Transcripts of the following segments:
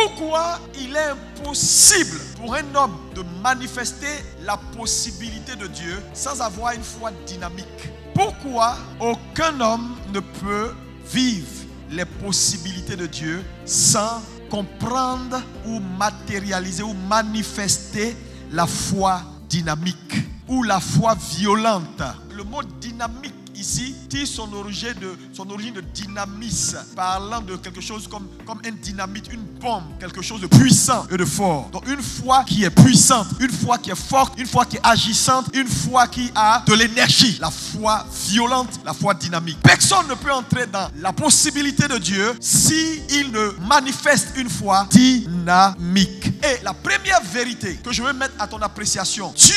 Pourquoi il est impossible pour un homme de manifester la possibilité de Dieu sans avoir une foi dynamique? Pourquoi aucun homme ne peut vivre les possibilités de Dieu sans comprendre ou matérialiser ou manifester la foi dynamique ou la foi violente? Le mot dynamique ici tire son origine de dynamisme, parlant de quelque chose comme un dynamite, une bombe, quelque chose de puissant et de fort. Donc une foi qui est puissante, une foi qui est forte, une foi qui est agissante, une foi qui a de l'énergie. La foi violente, la foi dynamique. Personne ne peut entrer dans la possibilité de Dieu s'il ne manifeste une foi dynamique. Et la première vérité que je veux mettre à ton appréciation: Dieu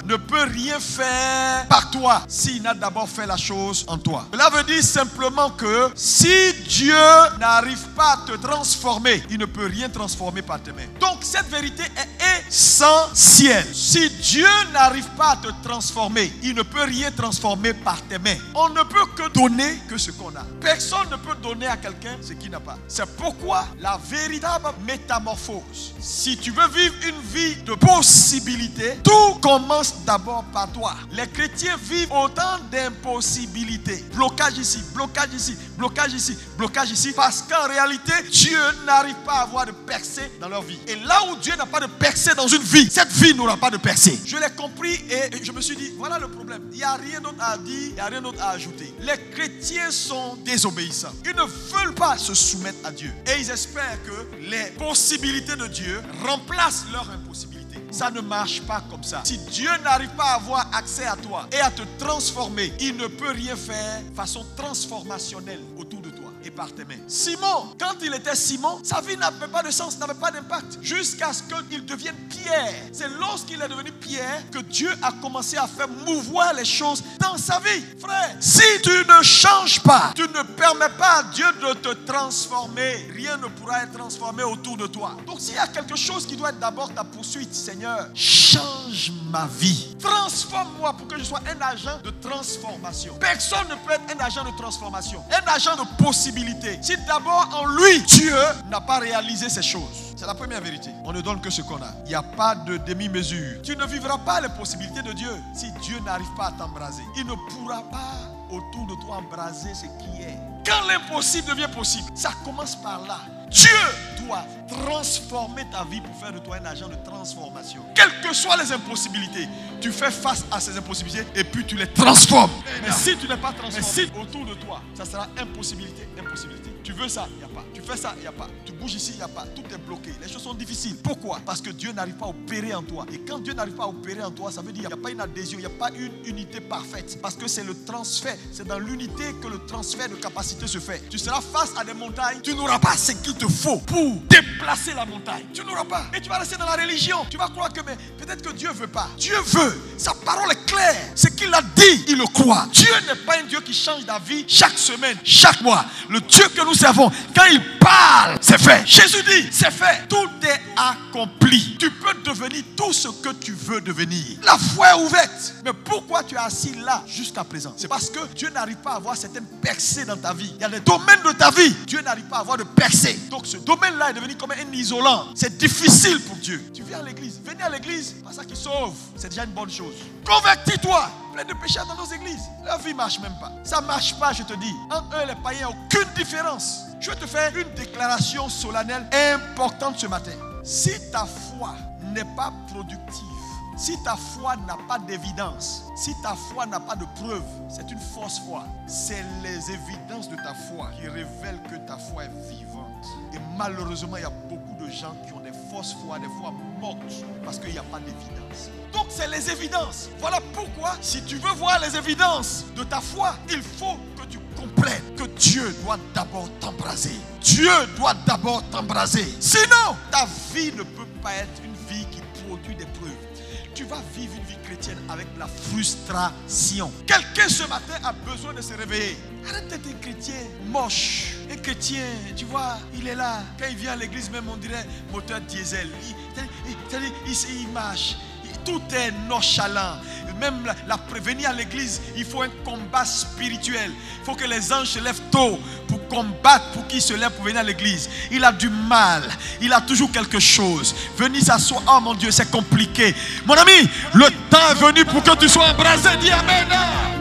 ne peut rien faire par toi s'il n'a d'abord fait la chose en toi. Cela veut dire simplement que si Dieu n'arrive pas à te transformer, il ne peut rien transformer par tes mains. Donc cette vérité est essentielle. Si Dieu n'arrive pas à te transformer, il ne peut rien transformer par tes mains. On ne peut que donner que ce qu'on a. Personne ne peut donner à quelqu'un ce qu'il n'a pas. C'est pourquoi la véritable métamorphose, si tu veux vivre une vie de possibilités, tout commence d'abord par toi. Les chrétiens vivent autant d'impossibilités. Blocage ici, blocage ici, blocage ici, blocage ici. Parce qu'en réalité, Dieu n'arrive pas à avoir de percée dans leur vie. Et là où Dieu n'a pas de percée dans une vie, cette vie n'aura pas de percée. Je l'ai compris et je me suis dit, voilà le problème. Il n'y a rien d'autre à dire, il n'y a rien d'autre à ajouter. Les chrétiens sont désobéissants. Ils ne veulent pas se soumettre à Dieu. Et ils espèrent que les possibilités de Dieu remplacent leur impossibilité. Ça ne marche pas comme ça. Si Dieu n'arrive pas à avoir accès à toi et à te transformer, il ne peut rien faire de façon transformationnelle autour de toi et par tes mains. Simon, quand il était Simon, sa vie n'avait pas de sens, n'avait pas d'impact, jusqu'à ce qu'il devienne Pierre. C'est lorsqu'il est devenu Pierre que Dieu a commencé à faire mouvoir les choses dans sa vie. Frère, si tu ne changes pas, tu ne permets pas à Dieu de te transformer, rien ne pourra être transformé autour de toi. Donc s'il y a quelque chose qui doit être d'abord ta poursuite, Seigneur, change ma vie. Transforme-moi pour que je sois un agent de transformation. Personne ne peut être un agent de transformation, un agent de possibilité, si d'abord en lui, Dieu n'a pas réalisé ces choses. C'est la première vérité. On ne donne que ce qu'on a. Il n'y a pas de demi-mesure. Tu ne vivras pas les possibilités de Dieu si Dieu n'arrive pas à t'embraser. Il ne pourra pas autour de toi embraser ce qui est. Quand l'impossible devient possible, ça commence par là. Dieu doit transformer ta vie pour faire de toi un agent de transformation. Quelles que soient les impossibilités, tu fais face à ces impossibilités et puis tu les transformes. Mais si tu n'es pas transformé autour de toi, ça sera impossibilité, impossibilité. Tu veux ça, il n'y a pas. Tu fais ça, il n'y a pas. Tu bouges ici, il n'y a pas. Tout est bloqué. Les choses sont difficiles. Pourquoi? Parce que Dieu n'arrive pas à opérer en toi. Et quand Dieu n'arrive pas à opérer en toi, ça veut dire qu'il n'y a pas une adhésion, il n'y a pas une unité parfaite. Parce que c'est le transfert. C'est dans l'unité que le transfert de capacité se fait. Tu seras face à des montagnes. Tu n'auras pas ce qu'il te faut pour déplacer la montagne. Tu n'auras pas. Et tu vas rester dans la religion. Tu vas croire que peut-être que Dieu ne veut pas. Dieu veut. Sa parole est claire. Ce qu'il a dit, il le croit. Dieu n'est pas un Dieu qui change d'avis chaque semaine, chaque mois. Le Dieu que nous servons, quand il parle, c'est fait. Jésus dit, c'est fait. Tout est accompli. Tu peux devenir tout ce que tu veux devenir. La foi est ouverte. Mais pourquoi tu es assis là jusqu'à présent? C'est parce que Dieu n'arrive pas à avoir certaines percées dans ta vie. Il y a des domaines de ta vie, Dieu n'arrive pas à avoir de percées. Donc ce domaine-là est devenu comme un isolant. C'est difficile pour Dieu. Tu viens à l'église. Venez à l'église, pas ça qui sauve. C'est déjà une bonne chose. Convertis-toi. Plein de pécheurs dans nos églises. Leur vie ne marche même pas. Ça ne marche pas, je te dis. Entre eux et les païens, aucune différence. Je vais te faire une déclaration solennelle importante ce matin. Si ta foi n'est pas productive, si ta foi n'a pas d'évidence, si ta foi n'a pas de preuve, c'est une fausse foi. C'est les évidences de ta foi qui révèlent que ta foi est vivante. Et malheureusement, il y a beaucoup de gens qui ont des fausses foi, des foi mortes, parce qu'il n'y a pas d'évidence. Donc c'est les évidences. Voilà pourquoi, si tu veux voir les évidences de ta foi, il faut que tu comprennes que Dieu doit d'abord t'embraser. Dieu doit d'abord t'embraser. Sinon, ta vie ne peut pas être une vie qui produit des preuves. Tu vas vivre une vie chrétienne avec la frustration. Quelqu'un ce matin a besoin de se réveiller. Arrête d'être un chrétien moche. Un chrétien, tu vois, il est là. Quand il vient à l'église, même on dirait moteur diesel. Il marche. Tout est nonchalant. Même venir à l'église, il faut un combat spirituel. Il faut que les anges se lèvent tôt pour combattre pour qu'il se lève pour venir à l'église. Il a du mal. Il a toujours quelque chose. Venez s'asseoir. Oh mon Dieu, c'est compliqué. Mon ami, le temps est venu pour que tu sois embrasé. Dis Amen.